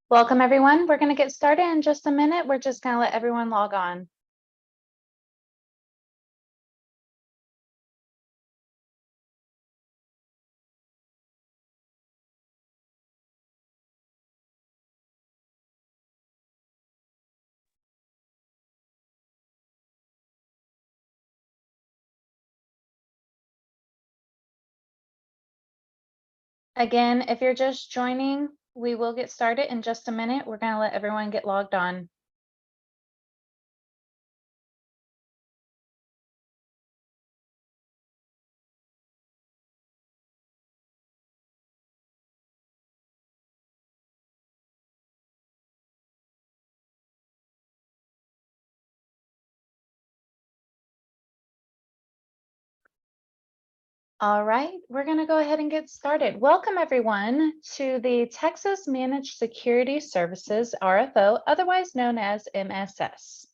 Welcome, everyone. We're going to get started in just a minute. We're just going to let everyone log on. Again, if you're just joining, we will get started in just a minute. We're going to let everyone get logged on. All right, we're going to go ahead and get started. Welcome, everyone, to the Texas Managed Security Services, RFO, otherwise known as MSS.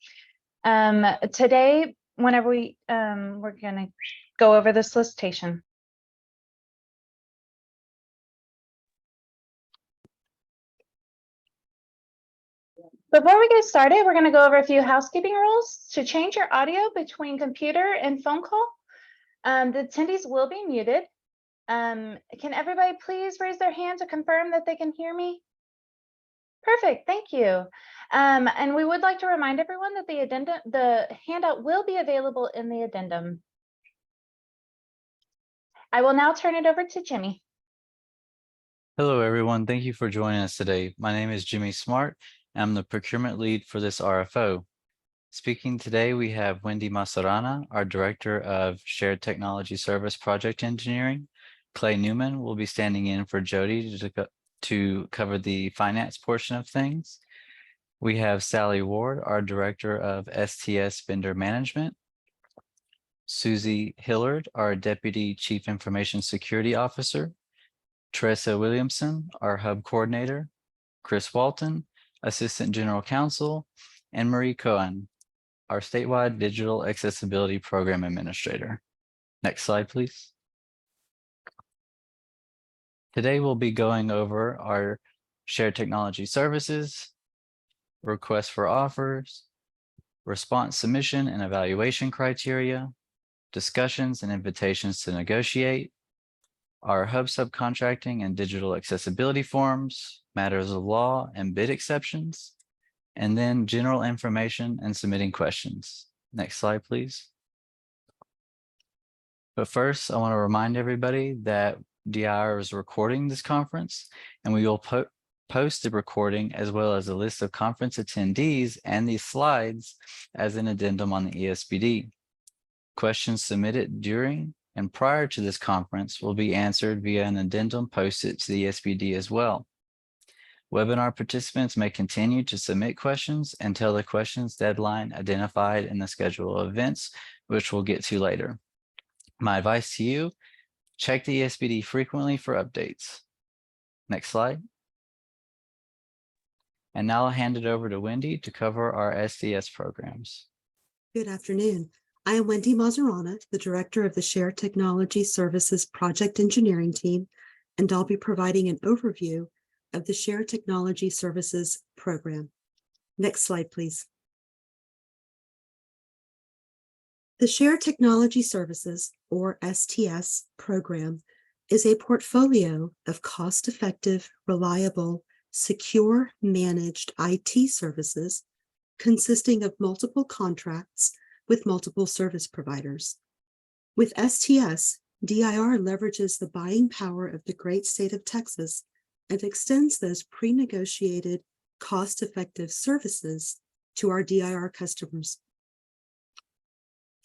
Today, whenever we're going to go over the solicitation. Before we get started, we're going to go over a few housekeeping rules. To change your audio between computer and phone call, the attendees will be muted. Can everybody please raise their hand to confirm that they can hear me? Perfect, thank you. And we would like to remind everyone that the handout will be available in the addendum. I will now turn it over to Jimmy. Hello, everyone. Thank you for joining us today. My name is Jimmy Smart, and I'm the procurement lead for this RFO. Speaking today, we have Wendy Masarana, our Director of Shared Technology Service Project Engineering. Clay Newman will be standing in for Jody to cover the finance portion of things. We have Sally Ward, our Director of STS Vendor Management. Susie Hillard, our Deputy Chief Information Security Officer. Teresa Williamson, our Hub Coordinator. Chris Walton, Assistant General Counsel, and Marie Cohen, our statewide Digital Accessibility Program Administrator. Next slide, please. Today, we'll be going over our shared technology services, requests for offers, response submission and evaluation criteria, discussions and invitations to negotiate, our hub subcontracting and digital accessibility forms, matters of law and bid exceptions, and then general information and submitting questions. Next slide, please. But first, I want to remind everybody that DIR is recording this conference, and we will post the recording as well as a list of conference attendees and these slides as an addendum on the ESPD. Questions submitted during and prior to this conference will be answered via an addendum posted to the ESPD as well. Webinar participants may continue to submit questions until the questions deadline identified in the schedule of events, which we'll get to later. My advice to you, check the ESPD frequently for updates. Next slide. And now I'll hand it over to Wendy to cover our SDS programs. Good afternoon. I am Wendy Masarana, the Director of the Shared Technology Services Project Engineering Team, and I'll be providing an overview of the Shared Technology Services Program. Next slide, please. The Shared Technology Services, or STS, program is a portfolio of cost-effective, reliable, secure, managed IT services consisting of multiple contracts with multiple service providers. With STS, DIR leverages the buying power of the great state of Texas and extends those pre-negotiated, cost-effective services to our DIR customers.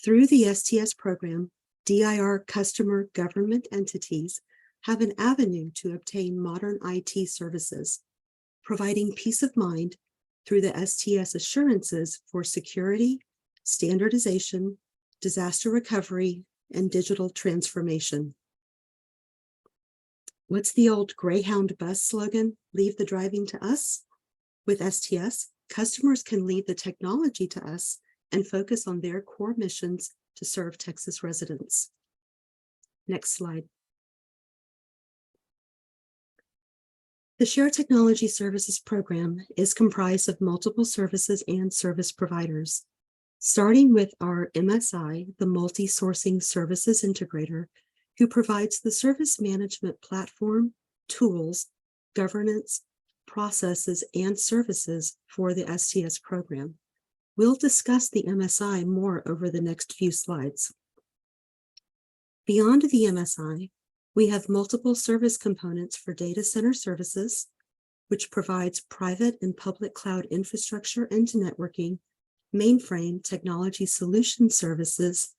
Through the STS program, DIR customer government entities have an avenue to obtain modern IT services, providing peace of mind through the STS assurances for security, standardization, disaster recovery, and digital transformation. What's the old Greyhound bus slogan? Leave the driving to us. With STS, customers can leave the technology to us and focus on their core missions to serve Texas residents. Next slide. The Shared Technology Services Program is comprised of multiple services and service providers. Starting with our MSI, the Multi-Sourcing Services Integrator, who provides the service management platform, tools, governance, processes, and services for the STS program. We'll discuss the MSI more over the next few slides. Beyond the MSI, we have multiple service components for data center services, which provides private and public cloud infrastructure and networking, mainframe technology solution services,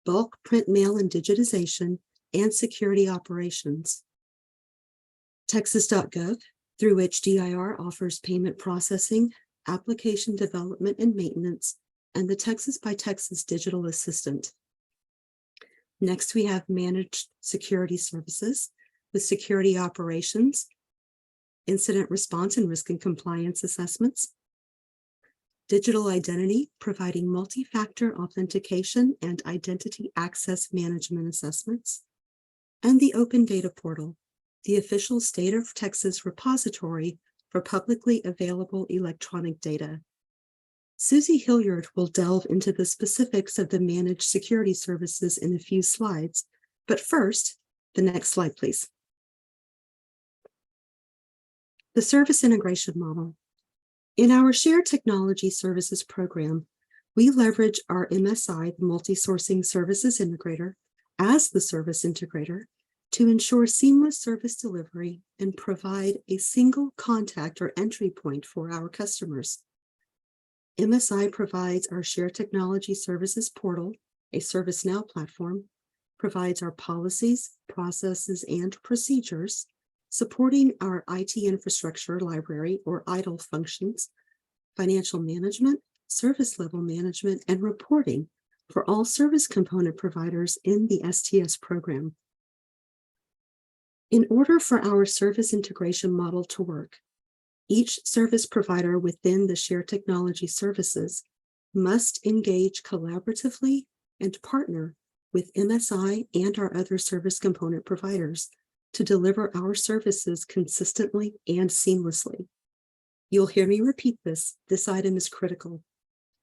bulk print mail and digitization, and security operations. Texas.gov, through which DIR offers payment processing, application development and maintenance, and the Texas by Texas Digital Assistant. Next, we have managed security services with security operations, incident response and risk and compliance assessments, digital identity, providing multi-factor authentication and identity access management assessments, and the Open Data Portal, the official state of Texas repository for publicly available electronic data. Susie Hilliard will delve into the specifics of the managed security services in a few slides, but first, the next slide, please. The service integration model. In our Shared Technology Services program, we leverage our MSI, the Multi-Sourcing Services Integrator, as the service integrator to ensure seamless service delivery and provide a single contact or entry point for our customers. MSI provides our Shared Technology Services portal, a ServiceNow platform, provides our policies, processes, and procedures, supporting our IT infrastructure library or IDLE functions, financial management, service level management, and reporting for all service component providers in the STS program. In order for our service integration model to work, each service provider within the Shared Technology Services must engage collaboratively and partner with MSI and our other service component providers to deliver our services consistently and seamlessly. You'll hear me repeat this. This item is critical.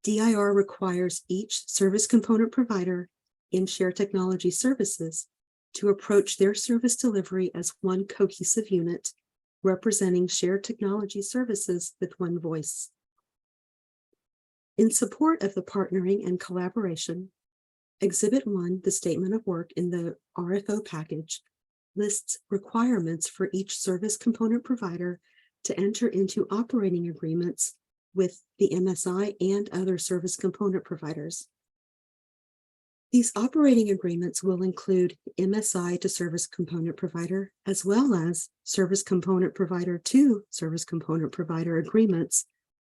DIR requires each service component provider in Shared Technology Services to approach their service delivery as one cohesive unit, representing shared technology services with one voice. In support of the partnering and collaboration, Exhibit 1, the Statement of Work in the RFO package, lists requirements for each service component provider to enter into operating agreements with the MSI and other service component providers. These operating agreements will include MSI to service component provider, as well as service component provider to service component provider agreements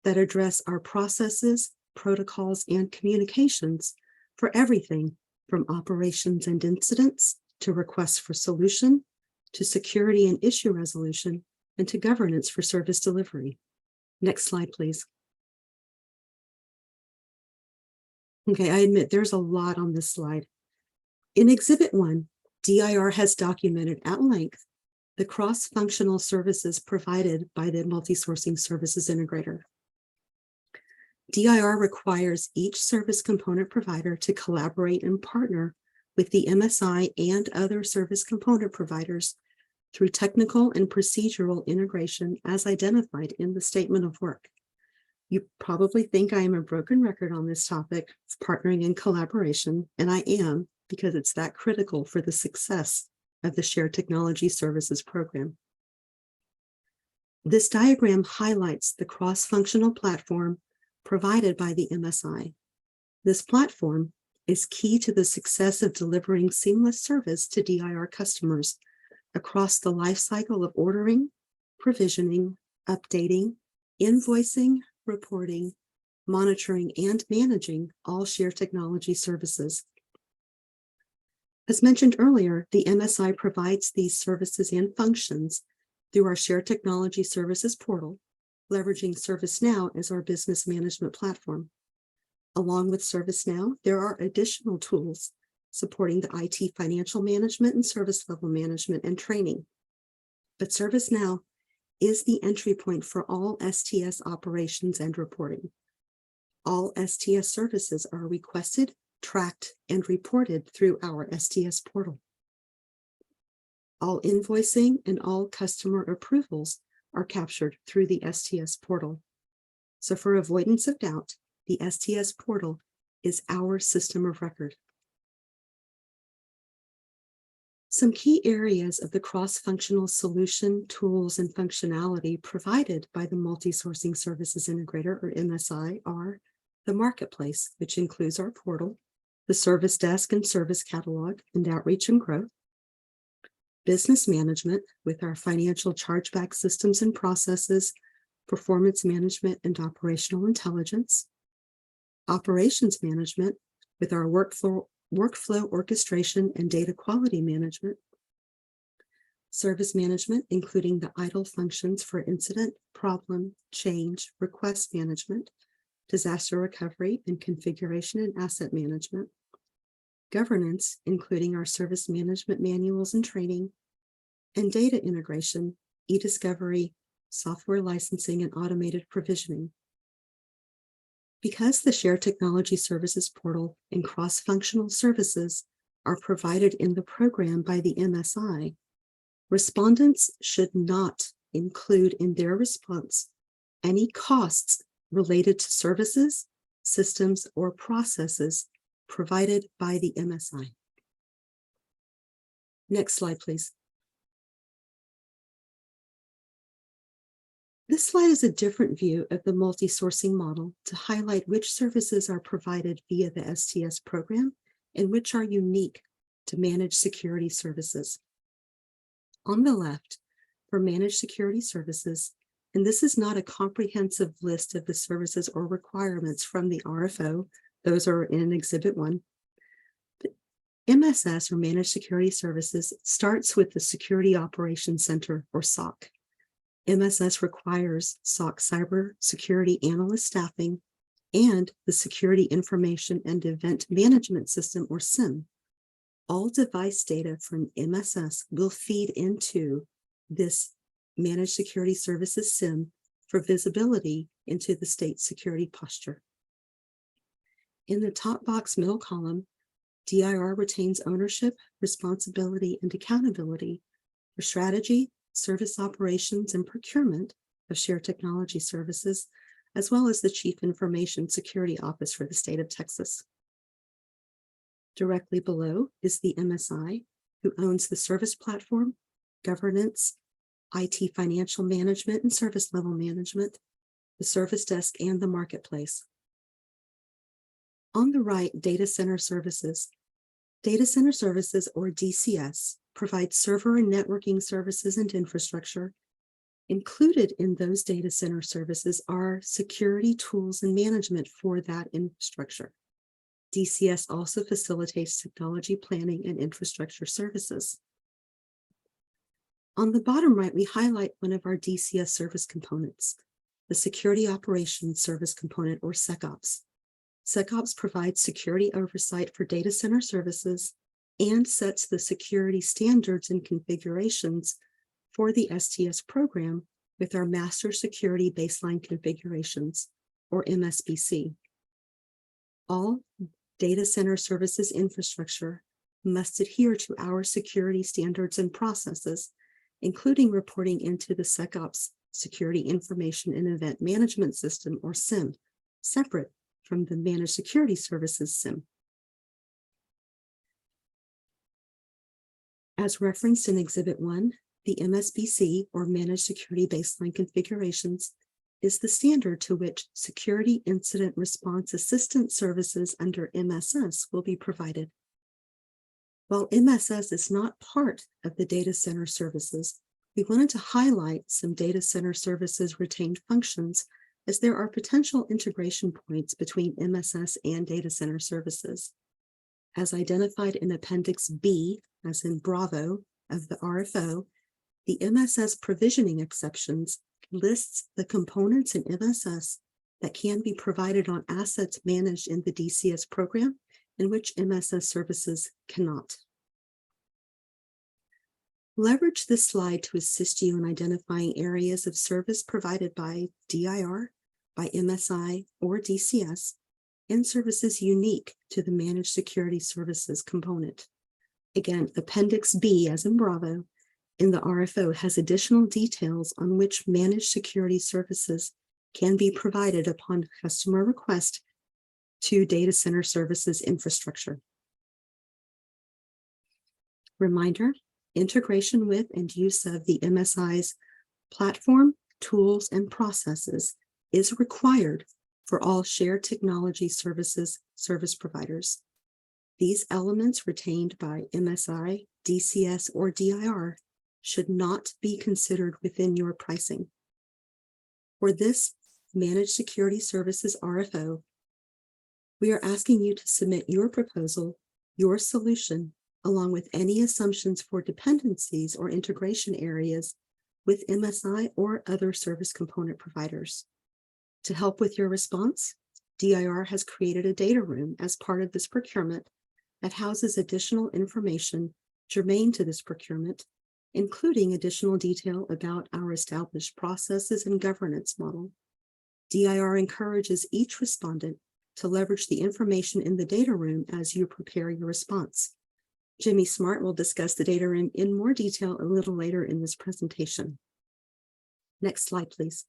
that address our processes, protocols, and communications for everything from operations and incidents to requests for solution, to security and issue resolution, and to governance for service delivery. Next slide, please. Okay, I admit there's a lot on this slide. In Exhibit 1, DIR has documented at length the cross-functional services provided by the Multi-Sourcing Services Integrator. DIR requires each service component provider to collaborate and partner with the MSI and other service component providers through technical and procedural integration as identified in the Statement of Work. You probably think I am a broken record on this topic of partnering and collaboration, and I am, because it's that critical for the success of the Shared Technology Services program. This diagram highlights the cross-functional platform provided by the MSI. This platform is key to the success of delivering seamless service to DIR customers across the lifecycle of ordering, provisioning, updating, invoicing, reporting, monitoring, and managing all shared technology services. As mentioned earlier, the MSI provides these services and functions through our Shared Technology Services portal, leveraging ServiceNow as our business management platform. Along with ServiceNow, there are additional tools supporting the IT financial management and service level management and training. But ServiceNow is the entry point for all STS operations and reporting. All STS services are requested, tracked, and reported through our STS portal. All invoicing and all customer approvals are captured through the STS portal. So for avoidance of doubt, the STS portal is our system of record. Some key areas of the cross-functional solution, tools, and functionality provided by the Multi-Sourcing Services Integrator, or MSI, are the marketplace, which includes our portal, the service desk and service catalog, and outreach and growth, business management with our financial chargeback systems and processes, performance management and operational intelligence, operations management with our workflow orchestration and data quality management, service management, including the idle functions for incident, problem, change, request management, disaster recovery, and configuration and asset management, governance, including our service management manuals and training, and data integration, e-discovery, software licensing, and automated provisioning. Because the Shared Technology Services Portal and cross-functional services are provided in the program by the MSI, respondents should not include in their response any costs related to services, systems, or processes provided by the MSI. Next slide, please. This slide is a different view of the multi-sourcing model to highlight which services are provided via the STS program and which are unique to managed security services. On the left, for managed security services, and this is not a comprehensive list of the services or requirements from the RFO, those are in Exhibit 1. The MSS, or Managed Security Services, starts with the Security Operations Center, or SOC. MSS requires SOC cyber security analyst staffing and the Security Information and Event Management System, or SIM. All device data from MSS will feed into this Managed Security Services SIM for visibility into the state security posture. In the top box middle column, DIR retains ownership, responsibility, and accountability for strategy, service operations, and procurement of shared technology services, as well as the Chief Information Security Office for the state of Texas. Directly below is the MSI, who owns the service platform, governance, IT financial management and service level management, the service desk, and the marketplace. On the right, data center services. Data center services, or DCS, provide server and networking services and infrastructure. Included in those data center services are security tools and management for that infrastructure. DCS also facilitates technology planning and infrastructure services. On the bottom right, we highlight one of our DCS service components, the Security Operations Service Component, or SecOps. SecOps provides security oversight for data center services and sets the security standards and configurations for the STS program with our Master Security Baseline Configurations, or MSBC. All data center services infrastructure must adhere to our security standards and processes, including reporting into the SecOps Security Information and Event Management System, or SIM, separate from the Managed Security Services SIM. As referenced in Exhibit 1, the MSBC, or Managed Security Baseline Configurations, is the standard to which Security Incident Response Assistance services under MSS will be provided. While MSS is not part of the data center services, we wanted to highlight some data center services retained functions, as there are potential integration points between MSS and data center services. As identified in Appendix B, as in Bravo, of the RFO, the MSS provisioning exceptions lists the components in MSS that can be provided on assets managed in the DCS program, in which MSS services cannot. Leverage this slide to assist you in identifying areas of service provided by DIR, by MSI, or DCS, and services unique to the Managed Security Services component. Again, Appendix B, as in Bravo, in the RFO has additional details on which managed security services can be provided upon customer request to data center services infrastructure. Reminder, integration with and use of the MSI's platform, tools, and processes is required for all shared technology services service providers. These elements retained by MSI, DCS, or DIR should not be considered within your pricing. For this Managed Security Services RFO, we are asking you to submit your proposal, your solution, along with any assumptions for dependencies or integration areas with MSI or other service component providers. To help with your response, DIR has created a data room as part of this procurement that houses additional information germane to this procurement, including additional detail about our established processes and governance model. DIR encourages each respondent to leverage the information in the data room as you prepare your response. Jimmy Smart will discuss the data room in more detail a little later in this presentation. Next slide, please.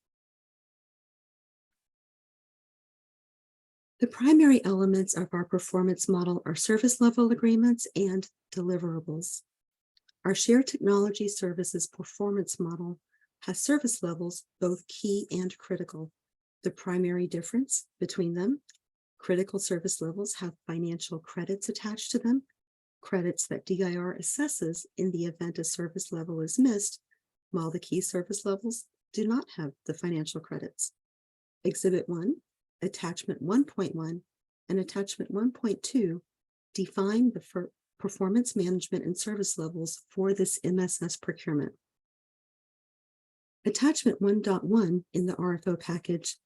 The primary elements of our performance model are service level agreements and deliverables. Our shared technology services performance model has service levels, both key and critical. The primary difference between them, critical service levels have financial credits attached to them, credits that DIR assesses in the event a service level is missed, while the key service levels do not have the financial credits. Exhibit 1, Attachment 1.1, and Attachment 1.2 define the performance management and service levels for this MSS procurement. Attachment 1.1 in the RFO package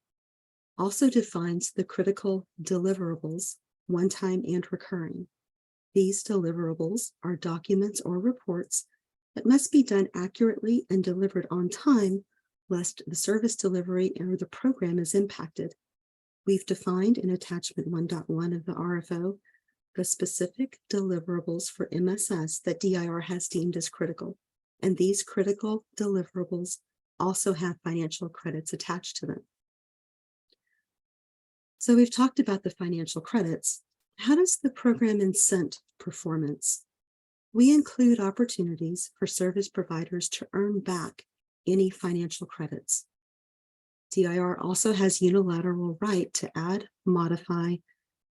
also defines the critical deliverables, one-time and recurring. These deliverables are documents or reports that must be done accurately and delivered on time, lest the service delivery or the program is impacted. We've defined in Attachment 1.1 of the RFO the specific deliverables for MSS that DIR has deemed as critical, and these critical deliverables also have financial credits attached to them. So we've talked about the financial credits. How does the program incent performance? We include opportunities for service providers to earn back any financial credits. DIR also has unilateral right to add, modify,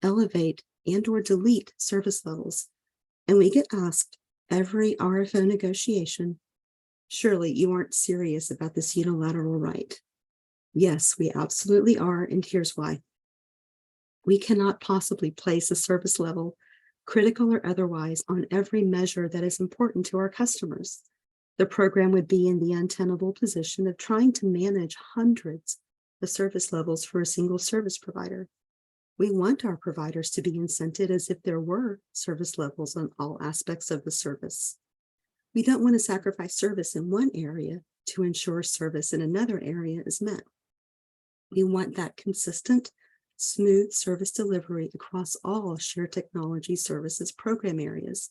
elevate, and/or delete service levels. And we get asked every RFO negotiation, surely you aren't serious about this unilateral right. Yes, we absolutely are, and here's why. We cannot possibly place a service level, critical or otherwise, on every measure that is important to our customers. The program would be in the untenable position of trying to manage hundreds of service levels for a single service provider. We want our providers to be incented as if there were service levels on all aspects of the service. We don't want to sacrifice service in one area to ensure service in another area is met. We want that consistent, smooth service delivery across all shared technology services program areas.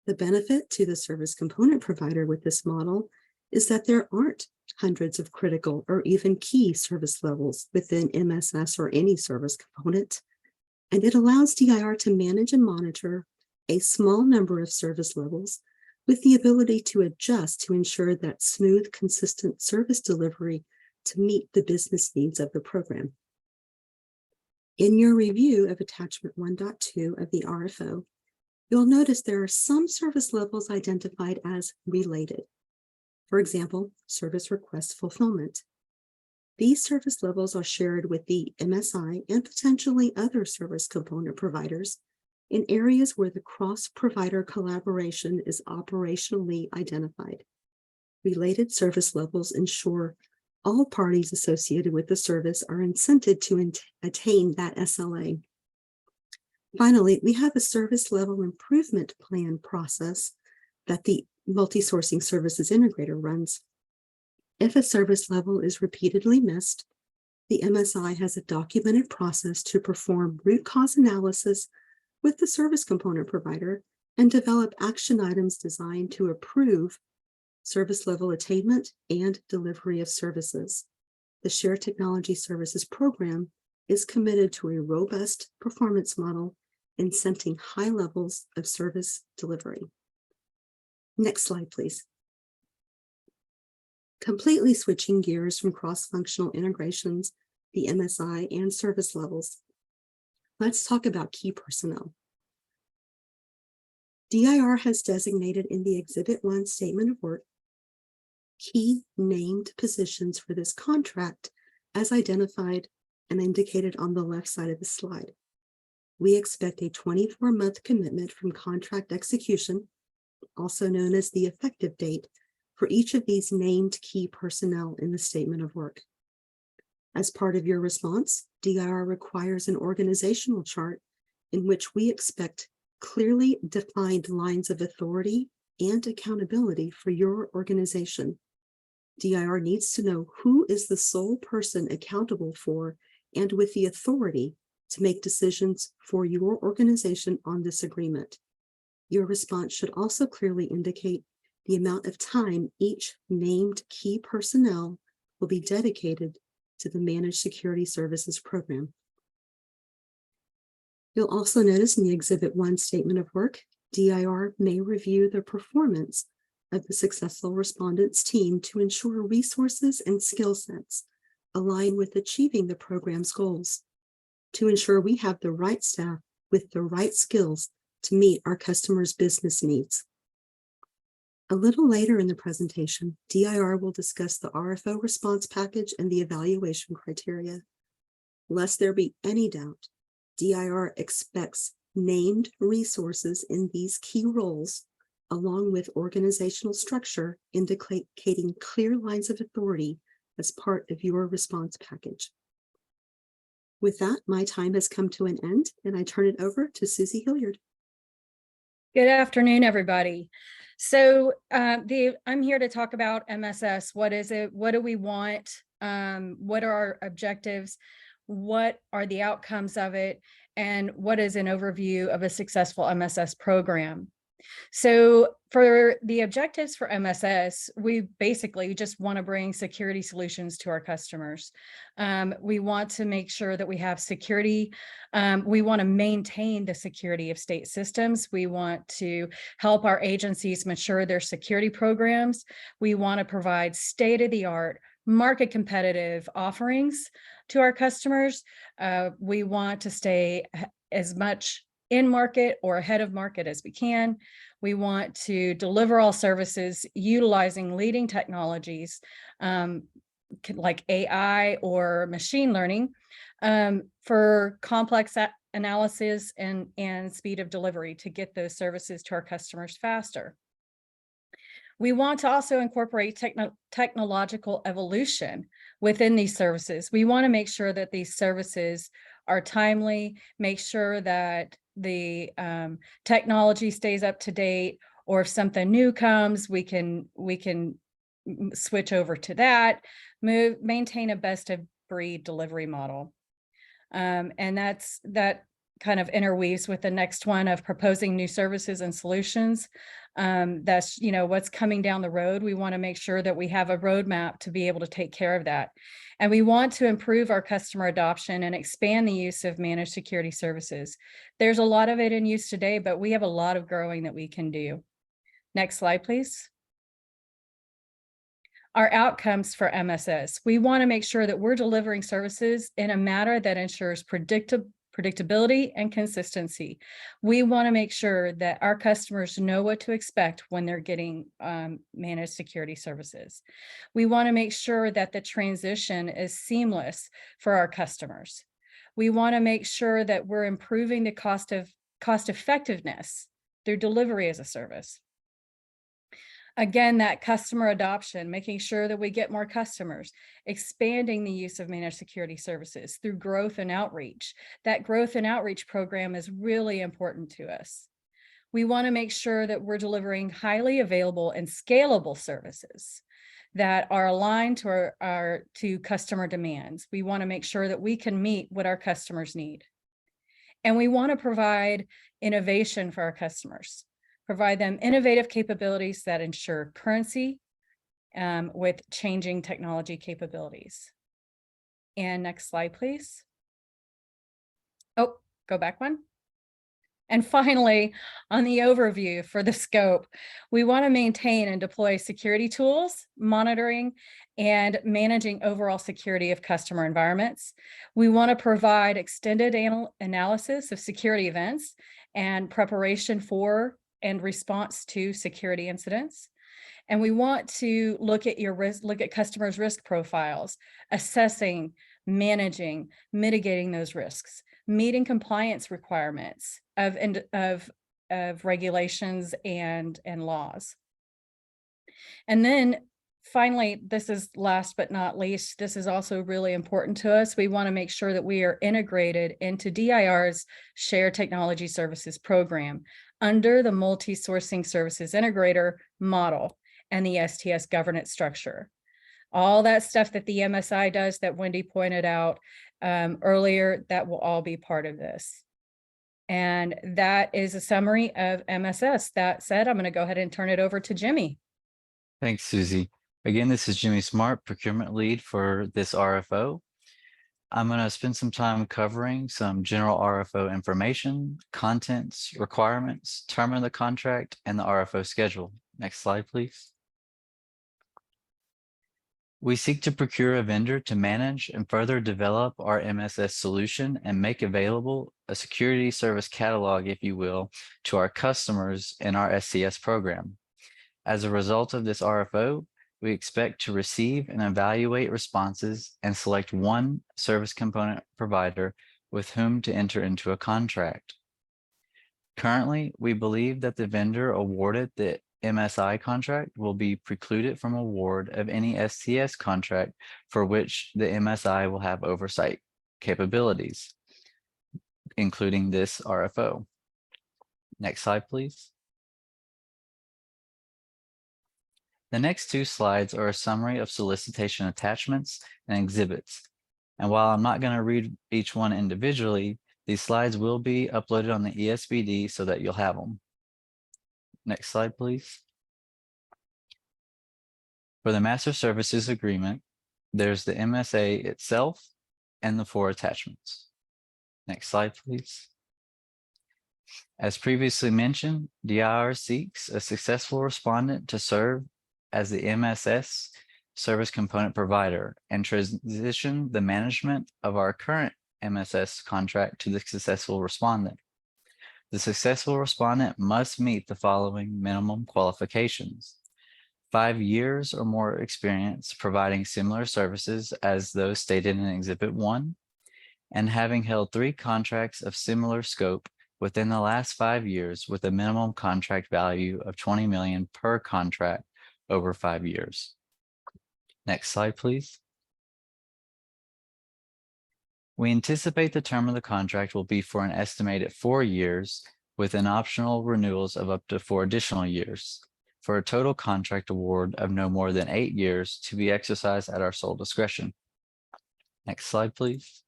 The benefit to the service component provider with this model is that there aren't hundreds of critical or even key service levels within MSS or any service component, and it allows DIR to manage and monitor a small number of service levels with the ability to adjust to ensure that smooth, consistent service delivery to meet the business needs of the program. In your review of Attachment 1.2 of the RFO, you'll notice there are some service levels identified as related. For example, service request fulfillment. These service levels are shared with the MSI and potentially other service component providers in areas where the cross-provider collaboration is operationally identified. Related service levels ensure all parties associated with the service are incented to attain that SLA. Finally, we have a service level improvement plan process that the multi-sourcing services integrator runs. If a service level is repeatedly missed, the MSI has a documented process to perform root cause analysis with the service component provider and develop action items designed to improve service level attainment and delivery of services. The Shared Technology Services Program is committed to a robust performance model incenting high levels of service delivery. Next slide, please. Completely switching gears from cross-functional integrations, the MSI, and service levels. Let's talk about key personnel. DIR has designated in the Exhibit 1 Statement of Work key named positions for this contract as identified and indicated on the left side of the slide. We expect a 24-month commitment from contract execution, also known as the effective date, for each of these named key personnel in the Statement of Work. As part of your response, DIR requires an organizational chart in which we expect clearly defined lines of authority and accountability for your organization. DIR needs to know who is the sole person accountable for and with the authority to make decisions for your organization on this agreement. Your response should also clearly indicate the amount of time each named key personnel will be dedicated to the Managed Security Services Program. You'll also notice in the Exhibit 1 Statement of Work, DIR may review the performance of the successful respondents team to ensure resources and skill sets align with achieving the program's goals, to ensure we have the right staff with the right skills to meet our customers' business needs. A little later in the presentation, DIR will discuss the RFO response package and the evaluation criteria. Lest there be any doubt, DIR expects named resources in these key roles, along with organizational structure indicating clear lines of authority as part of your response package. With that, my time has come to an end, and I turn it over to Susie Hilliard. Good afternoon, everybody. So I'm here to talk about MSS. What is it? What do we want? What are our objectives? What are the outcomes of it? And what is an overview of a successful MSS program? So for the objectives for MSS, we basically just want to bring security solutions to our customers. We want to make sure that we have security. We want to maintain the security of state systems. We want to help our agencies mature their security programs. We want to provide state-of-the-art, market competitive offerings to our customers. We want to stay as much in market or ahead of market as we can. We want to deliver all services utilizing leading technologies like AI or machine learning for complex analysis and speed of delivery to get those services to our customers faster. We want to also incorporate technological evolution within these services. We want to make sure that these services are timely, make sure that the technology stays up to date, or if something new comes, we can switch over to that, maintain a best of breed delivery model. And that kind of interweaves with the next one of proposing new services and solutions. That's, what's coming down the road. We want to make sure that we have a roadmap to be able to take care of that. And we want to improve our customer adoption and expand the use of managed security services. There's a lot of it in use today, but we have a lot of growing that we can do. Next slide, please. Our outcomes for MSS. We want to make sure that we're delivering services in a manner that ensures predictability and consistency. We want to make sure that our customers know what to expect when they're getting managed security services. We want to make sure that the transition is seamless for our customers. We want to make sure that we're improving the cost effectiveness through delivery as a service. Again, that customer adoption, making sure that we get more customers, expanding the use of managed security services through growth and outreach. That growth and outreach program is really important to us. We want to make sure that we're delivering highly available and scalable services that are aligned to to customer demands. We want to make sure that we can meet what our customers need. And we want to provide innovation for our customers, provide them innovative capabilities that ensure currency with changing technology capabilities. And next slide, please. Oh, go back one. And finally, on the overview for the scope, we want to maintain and deploy security tools, monitoring, and managing overall security of customer environments. We want to provide extended analysis of security events and preparation for and response to security incidents. And we want to look at customers' risk profiles, assessing, managing, mitigating those risks, meeting compliance requirements of regulations and laws. And then finally, this is last but not least, this is also really important to us. We want to make sure that we are integrated into DIR's Shared Technology Services program under the multi-sourcing services integrator model and the STS governance structure. All that stuff that the MSI does that Wendy pointed out earlier, that will all be part of this. And that is a summary of MSS. That said, I'm going to go ahead and turn it over to Jimmy. Thanks, Susie. Again, this is Jimmy Smart, procurement lead for this RFO. I'm going to spend some time covering some general RFO information, contents, requirements, term of the contract, and the RFO schedule. Next slide, please. We seek to procure a vendor to manage and further develop our MSS solution and make available a security service catalog, if you will, to our customers in our SCS program. As a result of this RFO, we expect to receive and evaluate responses and select one service component provider with whom to enter into a contract. Currently, we believe that the vendor awarded the MSI contract will be precluded from award of any STS contract for which the MSI will have oversight capabilities, including this RFO. Next slide, please. The next two slides are a summary of solicitation attachments and exhibits. And while I'm not going to read each one individually, these slides will be uploaded on the ESBD so that you'll have them. Next slide, please. For the Master Services Agreement, there's the MSA itself and the 4 attachments. Next slide, please. As previously mentioned, DIR seeks a successful respondent to serve as the MSS service component provider and transition the management of our current MSS contract to the successful respondent. The successful respondent must meet the following minimum qualifications: 5 years or more experience providing similar services as those stated in Exhibit 1, and having held 3 contracts of similar scope within the last 5 years with a minimum contract value of $20 million per contract over 5 years. Next slide, please. We anticipate the term of the contract will be for an estimated 4 years with an optional renewals of up to 4 additional years for a total contract award of no more than 8 years to be exercised at our sole discretion. Next slide, please.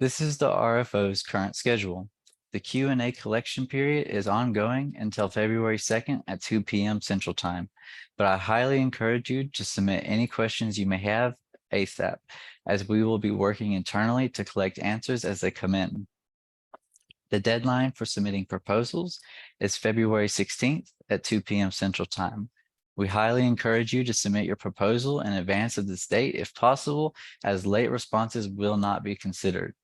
This is the RFO's current schedule. The Q&A collection period is ongoing until February 2nd at 2 p.m. Central Time, but I highly encourage you to submit any questions you may have ASAP, as we will be working internally to collect answers as they come in. The deadline for submitting proposals is February 16th at 2 p.m. Central Time. We highly encourage you to submit your proposal in advance of this date if possible, as late responses will not be considered.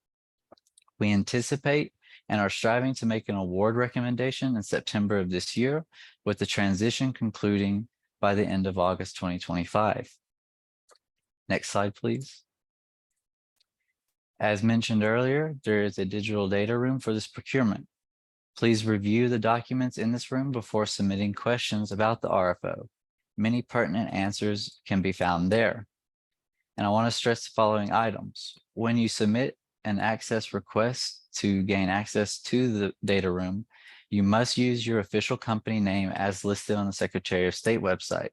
We anticipate and are striving to make an award recommendation in September of this year, with the transition concluding by the end of August 2025. Next slide, please. As mentioned earlier, there is a digital data room for this procurement. Please review the documents in this room before submitting questions about the RFO. Many pertinent answers can be found there. And I want to stress the following items. When you submit an access request to gain access to the data room, You must use your official company name as listed on the Secretary of State website.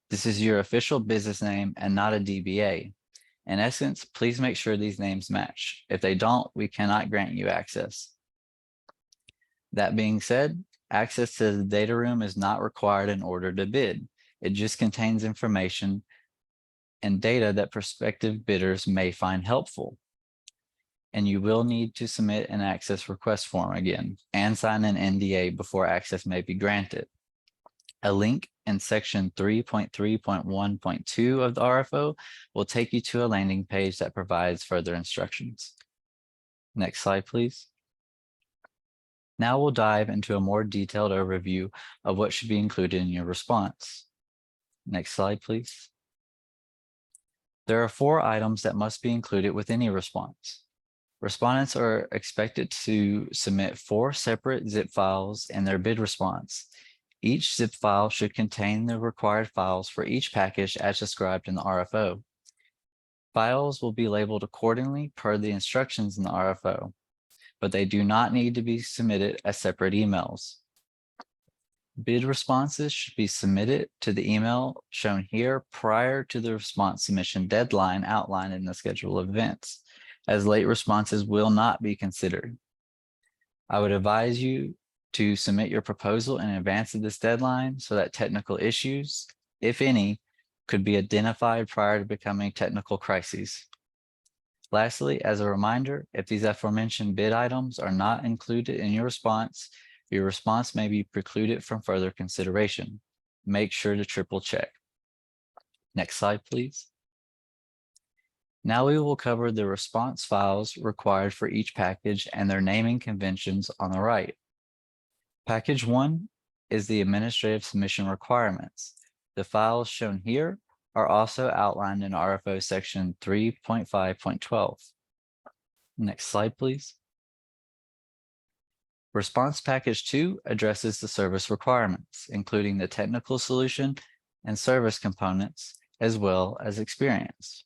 This is your official business name and not a DBA. In essence, please make sure these names match. If they don't, we cannot grant you access. That being said, access to the data room is not required in order to bid. It just contains information and data that prospective bidders may find helpful. And you will need to submit an access request form again and sign an NDA before access may be granted. A link in section 3.3.1.2 of the RFO will take you to a landing page that provides further instructions. Next slide, please. Now we'll dive into a more detailed overview of what should be included in your response. Next slide, please. There are 4 items that must be included with any response. Respondents are expected to submit 4 separate zip files in their bid response. Each zip file should contain the required files for each package as described in the RFO. Files will be labeled accordingly per the instructions in the RFO, but they do not need to be submitted as separate emails. Bid responses should be submitted to the email shown here prior to the response submission deadline outlined in the schedule of events, as late responses will not be considered. I would advise you to submit your proposal in advance of this deadline so that technical issues, if any, could be identified prior to becoming technical crises. Lastly, as a reminder, if these aforementioned bid items are not included in your response may be precluded from further consideration. Make sure to triple check. Next slide, please. Now we will cover the response files required for each package and their naming conventions on the right. Package 1 is the administrative submission requirements. The files shown here are also outlined in RFO section 3.5.12. Next slide, please. Response package 2 addresses the service requirements, including the technical solution and service components, as well as experience.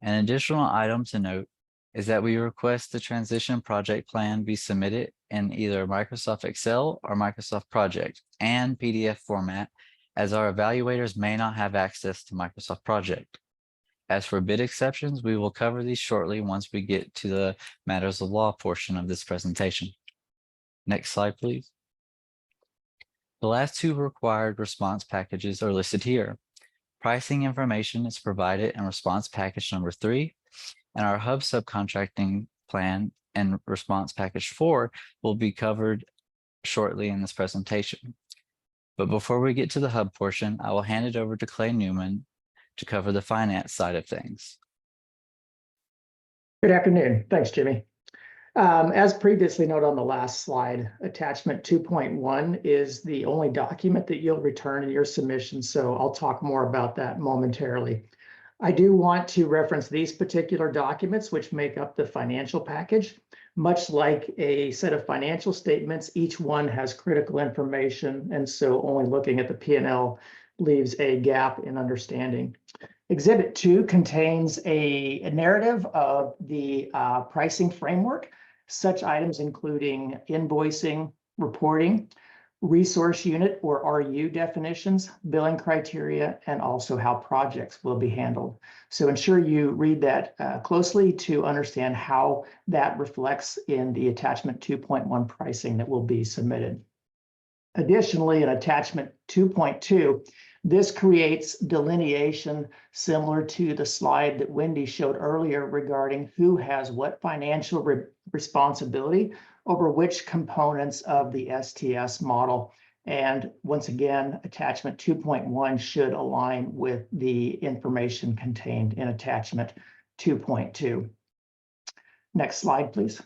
An additional item to note is that we request the transition project plan be submitted in either Microsoft Excel or Microsoft Project and PDF format, as our evaluators may not have access to Microsoft Project. As for bid exceptions, we will cover these shortly once we get to the matters of law portion of this presentation. Next slide, please. The last 2 required response packages are listed here. Pricing information is provided in response package number 3, and our hub subcontracting plan and response package 4 will be covered shortly in this presentation. But before we get to the hub portion, I will hand it over to Clay Newman to cover the finance side of things. Good afternoon. Thanks, Jimmy. As previously noted on the last slide, attachment 2.1 is the only document that you'll return in your submission, so I'll talk more about that momentarily. I do want to reference these particular documents, which make up the financial package. Much like a set of financial statements, each one has critical information, and so only looking at the P&L leaves a gap in understanding. Exhibit 2 contains a narrative of the pricing framework, such items including invoicing, reporting, resource unit or RU definitions, billing criteria, and also how projects will be handled. So ensure you read that closely to understand how that reflects in the attachment 2.1 pricing that will be submitted. Additionally, in attachment 2.2, this creates delineation similar to the slide that Wendy showed earlier regarding who has what financial responsibility over which components of the STS model. And once again, attachment 2.1 should align with the information contained in attachment 2.2. Next slide, please.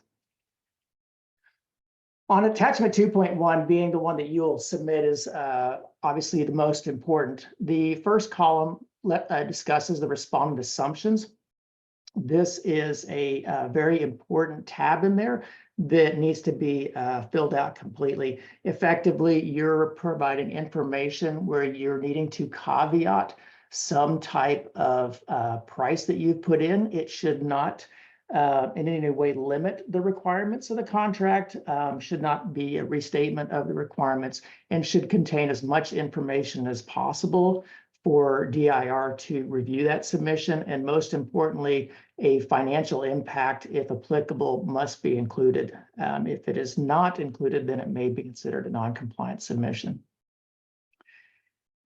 On attachment 2.1, being the one that you'll submit, is obviously the most important. The first column discusses the respondent assumptions. This is a very important tab in there that needs to be filled out completely. Effectively, you're providing information where you're needing to caveat some type of price that you've put in. It should not in any way limit the requirements of the contract, should not be a restatement of the requirements, and should contain as much information as possible for DIR to review that submission. And most importantly, a financial impact, if applicable, must be included. If it is not included, then it may be considered a non-compliant submission.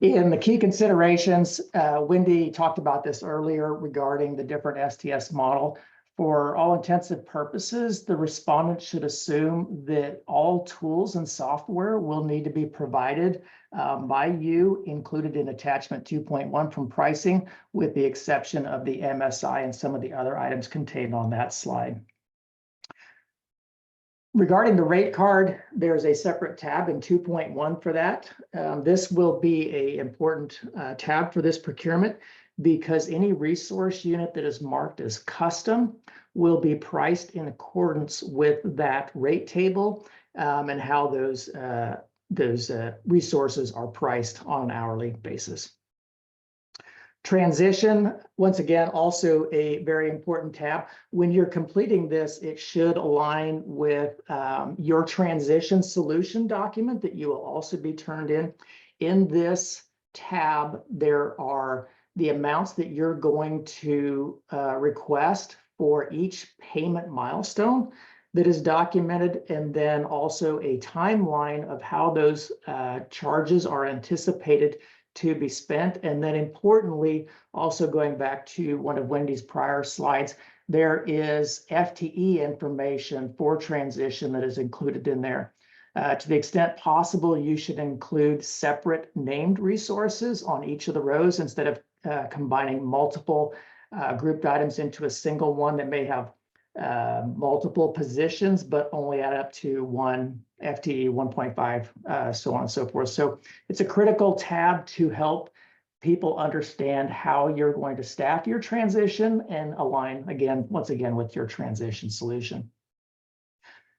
In the key considerations, Wendy talked about this earlier regarding the different STS model. For all intensive purposes, the respondent should assume that all tools and software will need to be provided by you, included in attachment 2.1 from pricing, with the exception of the MSI and some of the other items contained on that slide. Regarding the rate card, there's a separate tab in 2.1 for that. This will be an important tab for this procurement, because any resource unit that is marked as custom will be priced in accordance with that rate table, and how those resources are priced on an hourly basis. Transition, once again, also a very important tab. When you're completing this, it should align with your transition solution document that you will also be turned in. In this tab, there are the amounts that you're going to request for each payment milestone that is documented, and then also a timeline of how those charges are anticipated to be spent. And then importantly, also going back to one of Wendy's prior slides, there is FTE information for transition that is included in there. To the extent possible, you should include separate named resources on each of the rows instead of combining multiple grouped items into a single one that may have multiple positions, but only add up to one FTE, 1.5, so on and so forth. So it's a critical tab to help people understand how you're going to staff your transition and align once again with your transition solution.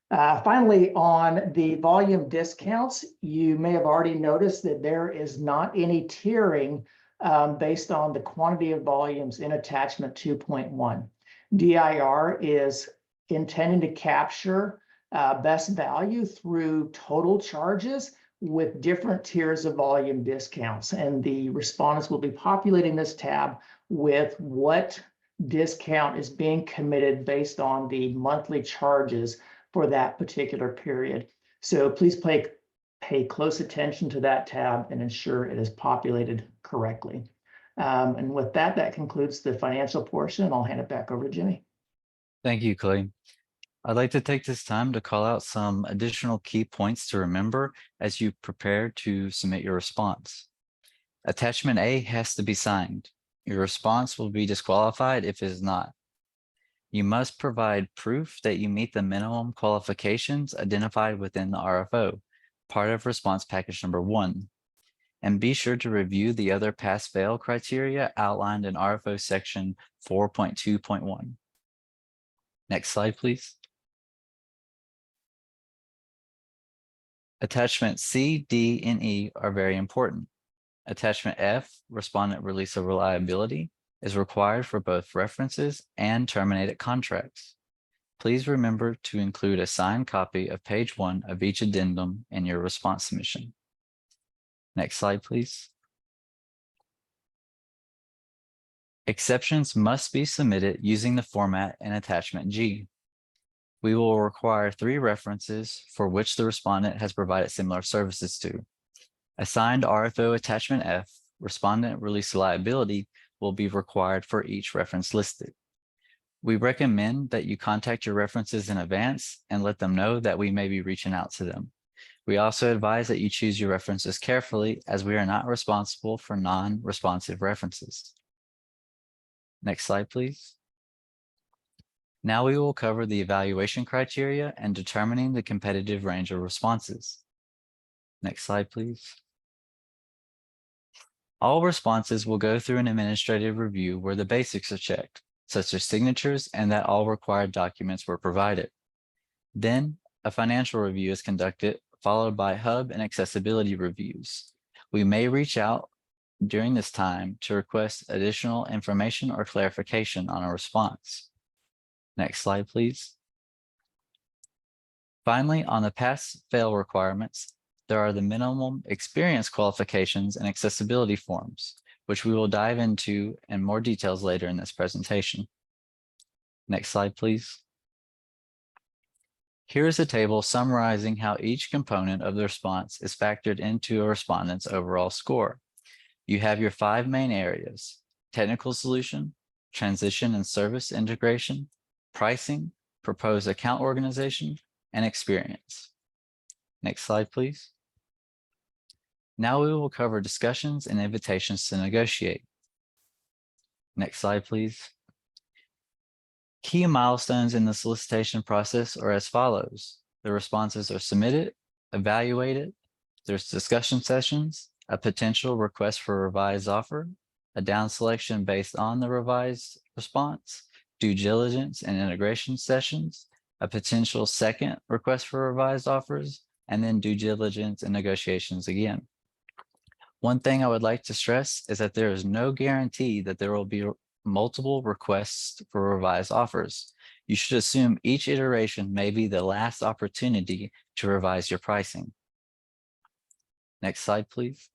Finally, on the volume discounts, you may have already noticed that there is not any tiering based on the quantity of volumes in attachment 2.1. DIR is intending to capture best value through total charges with different tiers of volume discounts. And the respondents will be populating this tab with what discount is being committed based on the monthly charges for that particular period. So please pay close attention to that tab and ensure it is populated correctly. And with that, that concludes the financial portion, and I'll hand it back over to Jimmy. Thank you, Clay. I'd like to take this time to call out some additional key points to remember as you prepare to submit your response. Attachment A has to be signed. Your response will be disqualified if it is not. You must provide proof that you meet the minimum qualifications identified within the RFO, part of response package number 1. And be sure to review the other pass-fail criteria outlined in RFO section 4.2.1. Next slide, please. Attachments C, D, and E are very important. Attachment F, respondent release of reliability, is required for both references and terminated contracts. Please remember to include a signed copy of page 1 of each addendum in your response submission. Next slide, please. Exceptions must be submitted using the format in attachment G. We will require 3 references for which the respondent has provided similar services to. Assigned RFO attachment F, respondent release liability, will be required for each reference listed. We recommend that you contact your references in advance and let them know that we may be reaching out to them. We also advise that you choose your references carefully, as we are not responsible for non-responsive references. Next slide, please. Now we will cover the evaluation criteria and determining the competitive range of responses. Next slide, please. All responses will go through an administrative review where the basics are checked, such as signatures and that all required documents were provided. Then a financial review is conducted, followed by hub and accessibility reviews. We may reach out during this time to request additional information or clarification on a response. Next slide, please. Finally, on the pass-fail requirements, there are the minimum experience qualifications and accessibility forms, which we will dive into in more details later in this presentation. Next slide, please. Here is a table summarizing how each component of the response is factored into a respondent's overall score. You have your 5 main areas: technical solution, transition and service integration, pricing, proposed account organization, and experience. Next slide, please. Now we will cover discussions and invitations to negotiate. Next slide, please. Key milestones in the solicitation process are as follows. The responses are submitted, evaluated, there's discussion sessions, a potential request for a revised offer, a down selection based on the revised response, due diligence and integration sessions, a potential second request for revised offers, and then due diligence and negotiations again. One thing I would like to stress is that there is no guarantee that there will be multiple requests for revised offers. You should assume each iteration may be the last opportunity to revise your pricing. Next slide, please.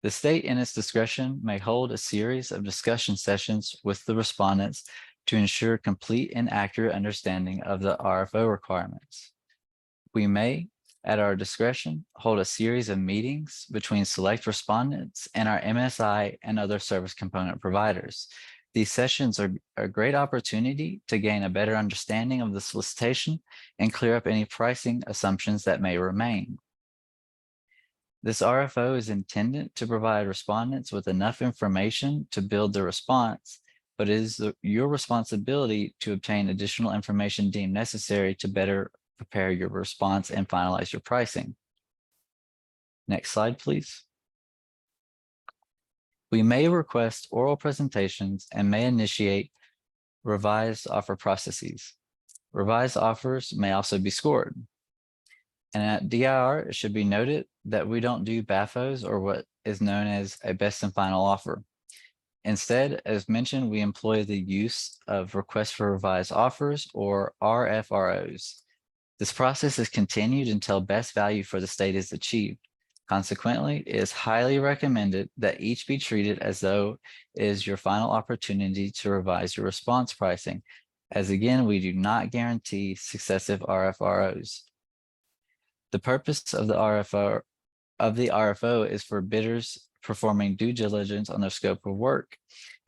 The state, in its discretion, may hold a series of discussion sessions with the respondents to ensure complete and accurate understanding of the RFO requirements. We may, at our discretion, hold a series of meetings between select respondents and our MSI and other service component providers. These sessions are a great opportunity to gain a better understanding of the solicitation and clear up any pricing assumptions that may remain. This RFO is intended to provide respondents with enough information to build their response, but it is your responsibility to obtain additional information deemed necessary to better prepare your response and finalize your pricing. Next slide, please. We may request oral presentations and may initiate revised offer processes. Revised offers may also be scored. And at DIR, it should be noted that we don't do BAFOs, or what is known as a best and final offer. Instead, as mentioned, we employ the use of requests for revised offers, or RFROs. This process is continued until best value for the state is achieved. Consequently, it is highly recommended that each be treated as though it is your final opportunity to revise your response pricing, as again, we do not guarantee successive RFROs. The purpose of the RFO is for bidders performing due diligence on their scope of work,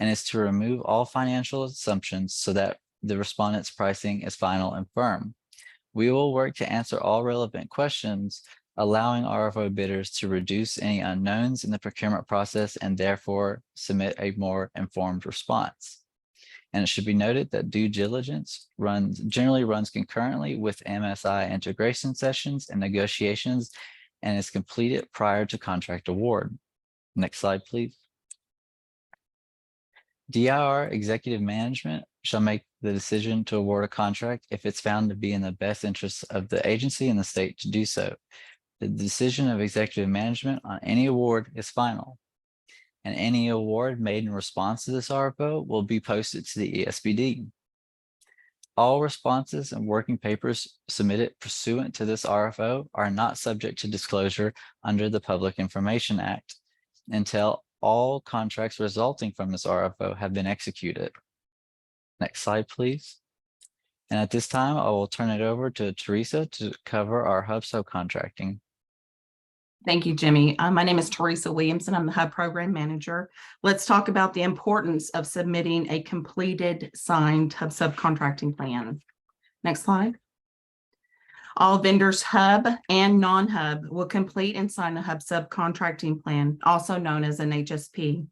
and is to remove all financial assumptions so that the respondent's pricing is final and firm. We will work to answer all relevant questions, allowing RFO bidders to reduce any unknowns in the procurement process and therefore submit a more informed response. And it should be noted that due diligence generally runs concurrently with MSI integration sessions and negotiations, and is completed prior to contract award. Next slide, please. DIR executive management shall make the decision to award a contract if it's found to be in the best interest of the agency and the state to do so. The decision of executive management on any award is final, and any award made in response to this RFO will be posted to the ESPD. All responses and working papers submitted pursuant to this RFO are not subject to disclosure under the Public Information Act until all contracts resulting from this RFO have been executed. Next slide, please. And at this time, I will turn it over to Teresa to cover our Hub subcontracting. Thank you, Jimmy. My name is Teresa Williamson. I'm the Hub Program Manager. Let's talk about the importance of submitting a completed signed Hub subcontracting plan. Next slide. All vendors, Hub and non-Hub, will complete and sign the Hub subcontracting plan, also known as an HSP.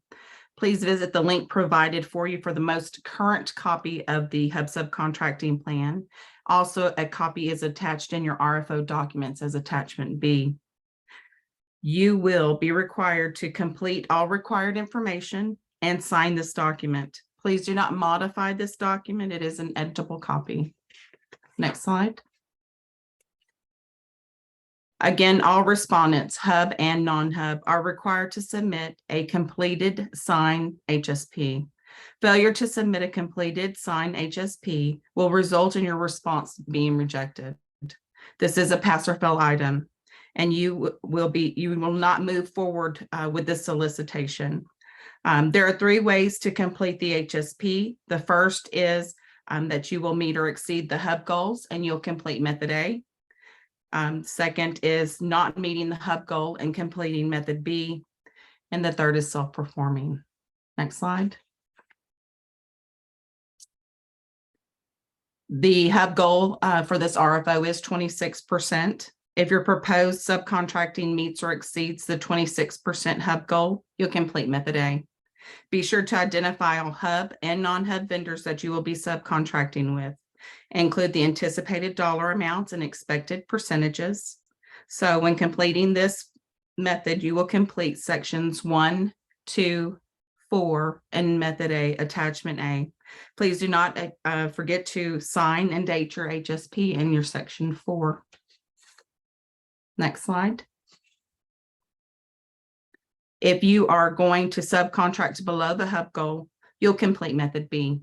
Please visit the link provided for you for the most current copy of the Hub subcontracting plan. Also, a copy is attached in your RFO documents as attachment B. You will be required to complete all required information and sign this document. Please do not modify this document. It is an editable copy. Next slide. Again, all respondents, Hub and non-Hub, are required to submit a completed signed HSP. Failure to submit a completed signed HSP will result in your response being rejected. This is a pass or fail item, and you will not move forward with this solicitation. There are 3 ways to complete the HSP. The first is that you will meet or exceed the hub goals and you'll complete method A. Second is not meeting the hub goal and completing method B. And the third is self-performing. Next slide. The hub goal for this RFO is 26%. If your proposed subcontracting meets or exceeds the 26% hub goal, you'll complete method A. Be sure to identify all hub and non-hub vendors that you will be subcontracting with. Include the anticipated dollar amounts and expected percentages. So when completing this method, you will complete sections 1, 2, 4, and method A, attachment A. Please do not forget to sign and date your HSP in your section 4. Next slide. If you are going to subcontract below the hub goal, you'll complete method B.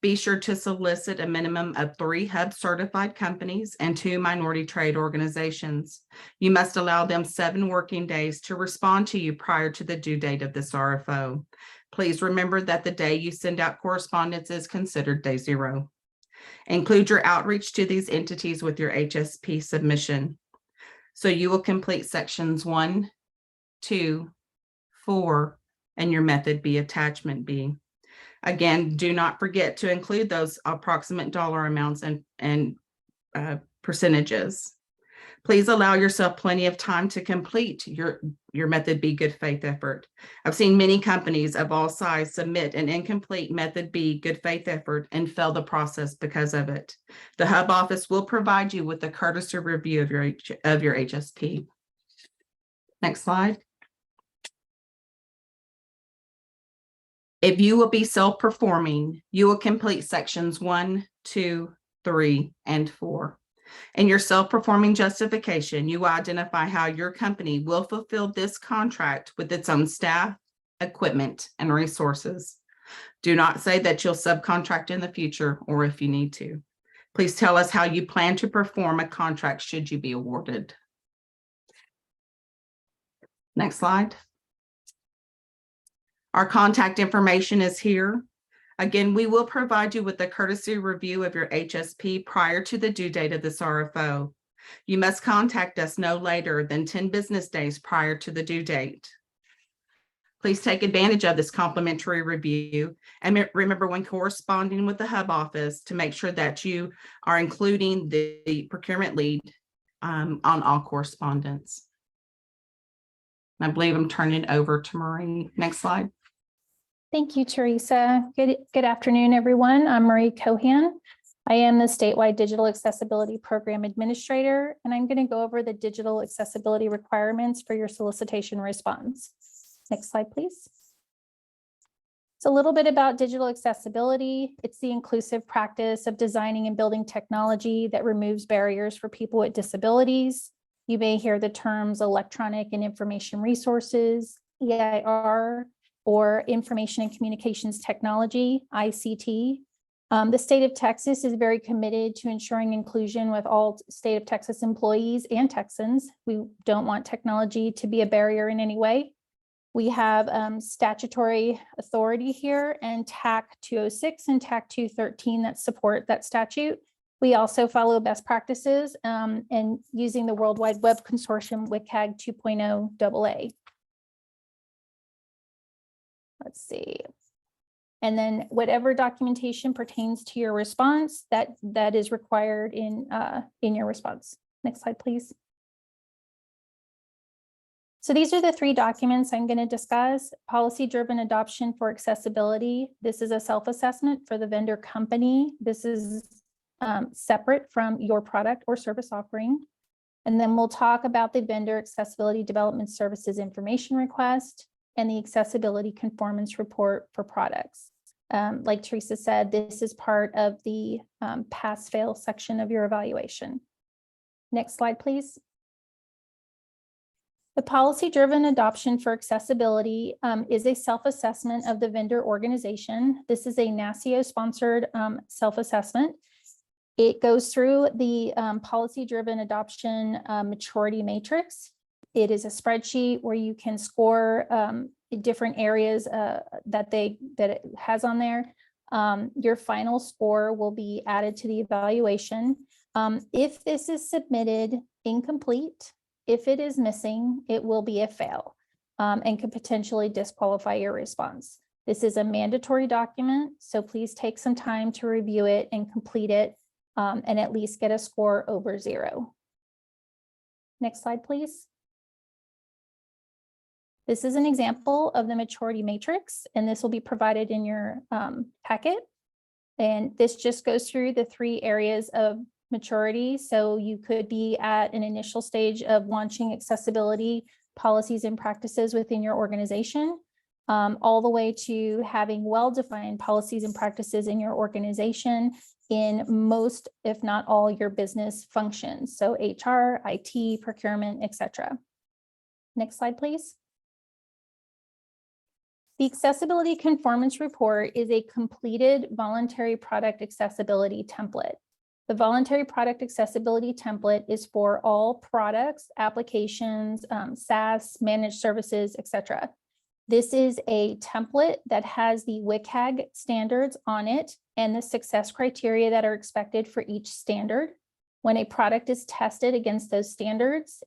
Be sure to solicit a minimum of 3 hub certified companies and 2 minority trade organizations. You must allow them 7 working days to respond to you prior to the due date of this RFO. Please remember that the day you send out correspondence is considered day 0. Include your outreach to these entities with your HSP submission. So you will complete sections 1, 2, 4, and your method B, attachment B. Again, do not forget to include those approximate dollar amounts and percentages. Please allow yourself plenty of time to complete your method B good faith effort. I've seen many companies of all sizes submit an incomplete method B good faith effort and fail the process because of it. The hub office will provide you with a courtesy review of your HSP. Next slide. If you will be self-performing, you will complete sections 1, 2, 3, and 4. In your self-performing justification, you identify how your company will fulfill this contract with its own staff, equipment, and resources. Do not say that you'll subcontract in the future or if you need to. Please tell us how you plan to perform a contract should you be awarded. Next slide. Our contact information is here. Again, we will provide you with a courtesy review of your HSP prior to the due date of this RFO. You must contact us no later than 10 business days prior to the due date. Please take advantage of this complimentary review and remember when corresponding with the hub office to make sure that you are including the procurement lead on all correspondence. I believe I'm turning it over to Marie. Next slide. Thank you, Teresa. Good afternoon, everyone. I'm Marie Cohan. I am the statewide Digital Accessibility Program Administrator, and I'm going to go over the digital accessibility requirements for your solicitation response. Next slide, please. It's a little bit about digital accessibility. It's the inclusive practice of designing and building technology that removes barriers for people with disabilities. You may hear the terms electronic and information resources, EIR, or information and communications technology, ICT. The state of Texas is very committed to ensuring inclusion with all state of Texas employees and Texans. We don't want technology to be a barrier in any way. We have statutory authority here and TAC 206 and TAC 213 that support that statute. We also follow best practices and using the World Wide Web Consortium WCAG 2.0 AA. Let's see. And then whatever documentation pertains to your response, that is required in your response. Next slide, please. So these are the 3 documents I'm going to discuss. Policy-driven adoption for accessibility. This is a self-assessment for the vendor company. This is separate from your product or service offering. And then we'll talk about the vendor accessibility development services information request and the accessibility conformance report for products. Like Teresa said, this is part of the pass-fail section of your evaluation. Next slide, please. The policy-driven adoption for accessibility is a self-assessment of the vendor organization. This is a NASCIO-sponsored self-assessment. It goes through the policy-driven adoption maturity matrix. It is a spreadsheet where you can score different areas that it has on there. Your final score will be added to the evaluation. If this is submitted incomplete, if it is missing, it will be a fail and could potentially disqualify your response. This is a mandatory document, so please take some time to review it and complete it and at least get a score over 0. Next slide, please. This is an example of the maturity matrix, and this will be provided in your packet. And this just goes through the 3 areas of maturity. So you could be at an initial stage of launching accessibility policies and practices within your organization, all the way to having well-defined policies and practices in your organization in most, if not all, your business functions. So HR, IT, procurement, etc. Next slide, please. The Accessibility Conformance Report is a completed voluntary product accessibility template. The voluntary product accessibility template is for all products, applications, SaaS, managed services, etc. This is a template that has the WCAG standards on it and the success criteria that are expected for each standard. When a product is tested against those standards,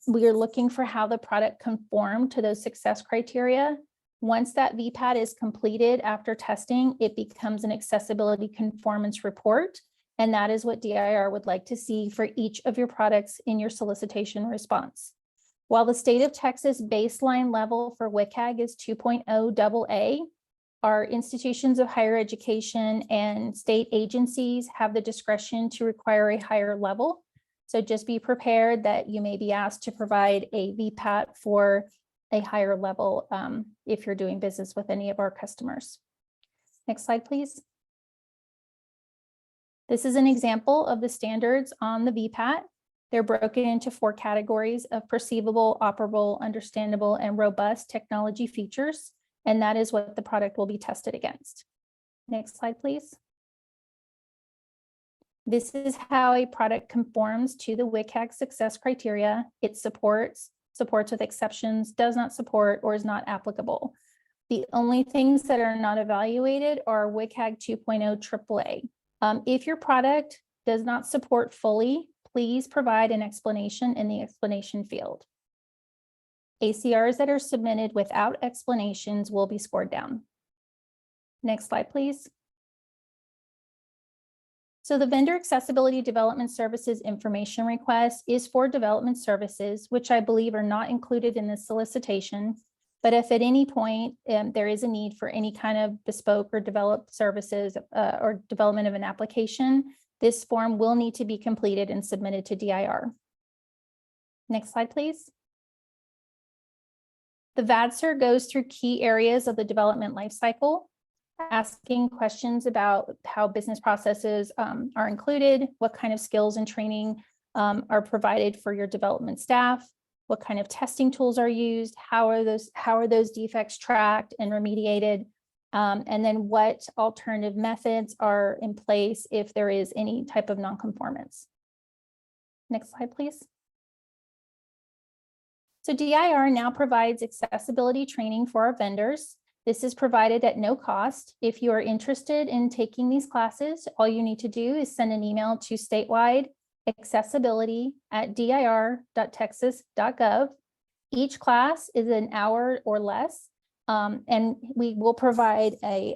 we are looking for how the product conformed to those success criteria. Once that VPAT is completed after testing, it becomes an accessibility conformance report. And that is what DIR would like to see for each of your products in your solicitation response. While the state of Texas baseline level for WCAG is 2.0 AA, our institutions of higher education and state agencies have the discretion to require a higher level. So just be prepared that you may be asked to provide a VPAT for a higher level if you're doing business with any of our customers. Next slide, please. This is an example of the standards on the VPAT. They're broken into 4 categories of perceivable, operable, understandable, and robust technology features. And that is what the product will be tested against. Next slide, please. This is how a product conforms to the WCAG success criteria. It supports with exceptions, does not support, or is not applicable. The only things that are not evaluated are WCAG 2.0 AAA. If your product does not support fully, please provide an explanation in the explanation field. ACRs that are submitted without explanations will be scored down. Next slide, please. So the Vendor Accessibility Development Services information request is for development services, which I believe are not included in this solicitation. But if at any point there is a need for any kind of bespoke or developed services or development of an application, this form will need to be completed and submitted to DIR. Next slide, please. The VADSR goes through key areas of the development lifecycle, asking questions about how business processes are included, what kind of skills and training are provided for your development staff, what kind of testing tools are used, how are those defects tracked and remediated, and then what alternative methods are in place if there is any type of nonconformance. Next slide, please. So DIR now provides accessibility training for our vendors. This is provided at no cost. If you are interested in taking these classes, all you need to do is send an email to statewide.accessibility@dir.texas.gov. Each class is an hour or less, and we will provide a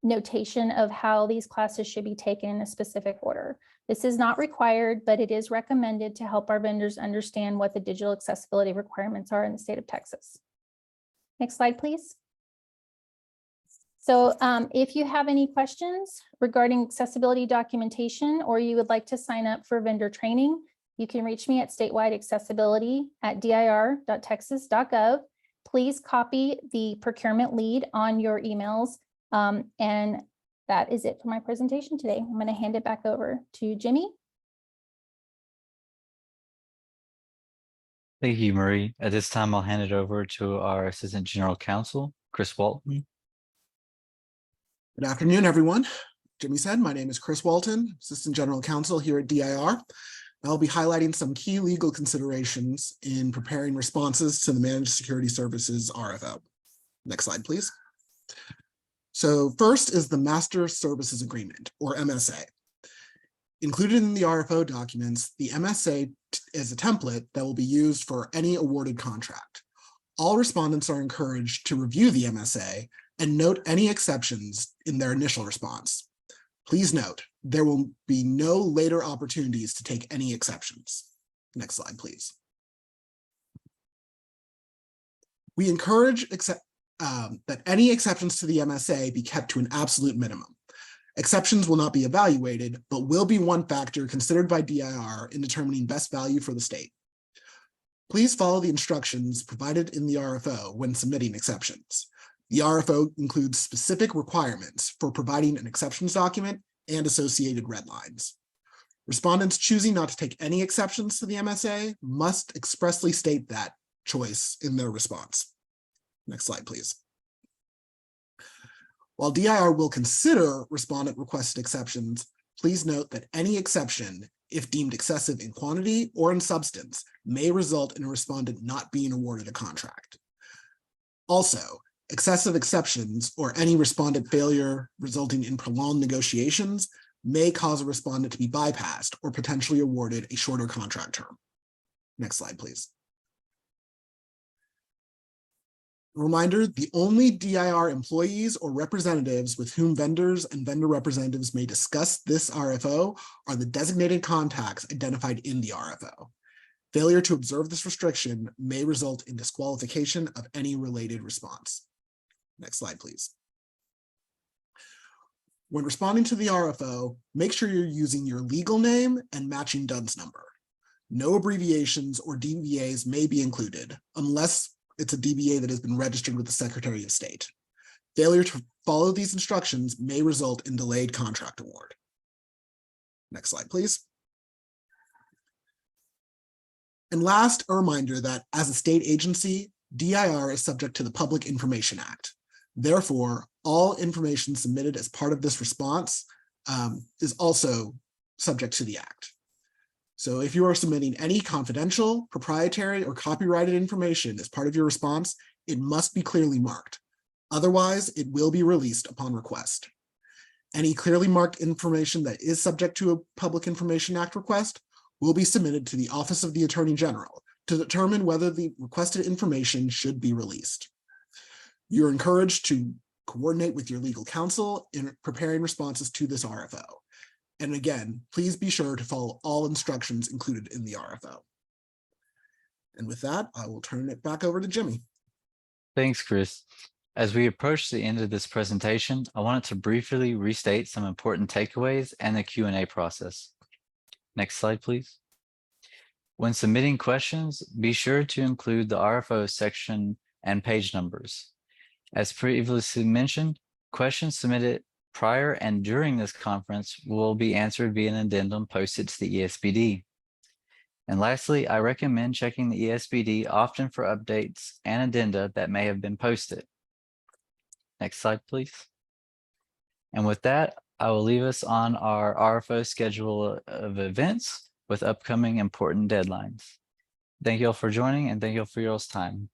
notation of how these classes should be taken in a specific order. This is not required, but it is recommended to help our vendors understand what the digital accessibility requirements are in the state of Texas. Next slide, please. So if you have any questions regarding accessibility documentation, or you would like to sign up for vendor training, you can reach me at statewide.accessibility@dir.texas.gov. Please copy the procurement lead on your emails. And that is it for my presentation today. I'm going to hand it back over to Jimmy. Thank you, Marie. At this time, I'll hand it over to our Assistant General Counsel, Chris Walton. Good afternoon, everyone. Jimmy said, my name is Chris Walton, Assistant General Counsel here at DIR. I'll be highlighting some key legal considerations in preparing responses to the Managed Security Services RFO. Next slide, please. So first is the Master Services Agreement, or MSA. Included in the RFO documents, the MSA is a template that will be used for any awarded contract. All respondents are encouraged to review the MSA and note any exceptions in their initial response. Please note, there will be no later opportunities to take any exceptions. Next slide, please. We encourage that any exceptions to the MSA be kept to an absolute minimum. Exceptions will not be evaluated, but will be one factor considered by DIR in determining best value for the state. Please follow the instructions provided in the RFO when submitting exceptions. The RFO includes specific requirements for providing an exceptions document and associated red lines. Respondents choosing not to take any exceptions to the MSA must expressly state that choice in their response. Next slide, please. While DIR will consider respondent requested exceptions, please note that any exception, if deemed excessive in quantity or in substance, may result in a respondent not being awarded a contract. Also, excessive exceptions or any respondent failure resulting in prolonged negotiations may cause a respondent to be bypassed or potentially awarded a shorter contract term. Next slide, please. A reminder, the only DIR employees or representatives with whom vendors and vendor representatives may discuss this RFO are the designated contacts identified in the RFO. Failure to observe this restriction may result in disqualification of any related response. Next slide, please. When responding to the RFO, make sure you're using your legal name and matching DUNS number. No abbreviations or DBAs may be included unless it's a DBA that has been registered with the Secretary of State. Failure to follow these instructions may result in delayed contract award. Next slide, please. And last, a reminder that as a state agency, DIR is subject to the Public Information Act. Therefore, all information submitted as part of this response is also subject to the Act. So if you are submitting any confidential, proprietary, or copyrighted information as part of your response, it must be clearly marked. Otherwise, it will be released upon request. Any clearly marked information that is subject to a Public Information Act request will be submitted to the Office of the Attorney General to determine whether the requested information should be released. You're encouraged to coordinate with your legal counsel in preparing responses to this RFO. And again, please be sure to follow all instructions included in the RFO. And with that, I will turn it back over to Jimmy. Thanks, Chris. As we approach the end of this presentation, I wanted to briefly restate some important takeaways and the Q&A process. Next slide, please. When submitting questions, be sure to include the RFO section and page numbers. As previously mentioned, questions submitted prior and during this conference will be answered via an addendum posted to the ESPD. And lastly, I recommend checking the ESPD often for updates and addenda that may have been posted. Next slide, please. And with that, I will leave us on our RFO schedule of events with upcoming important deadlines. Thank you all for joining and thank you all for your time.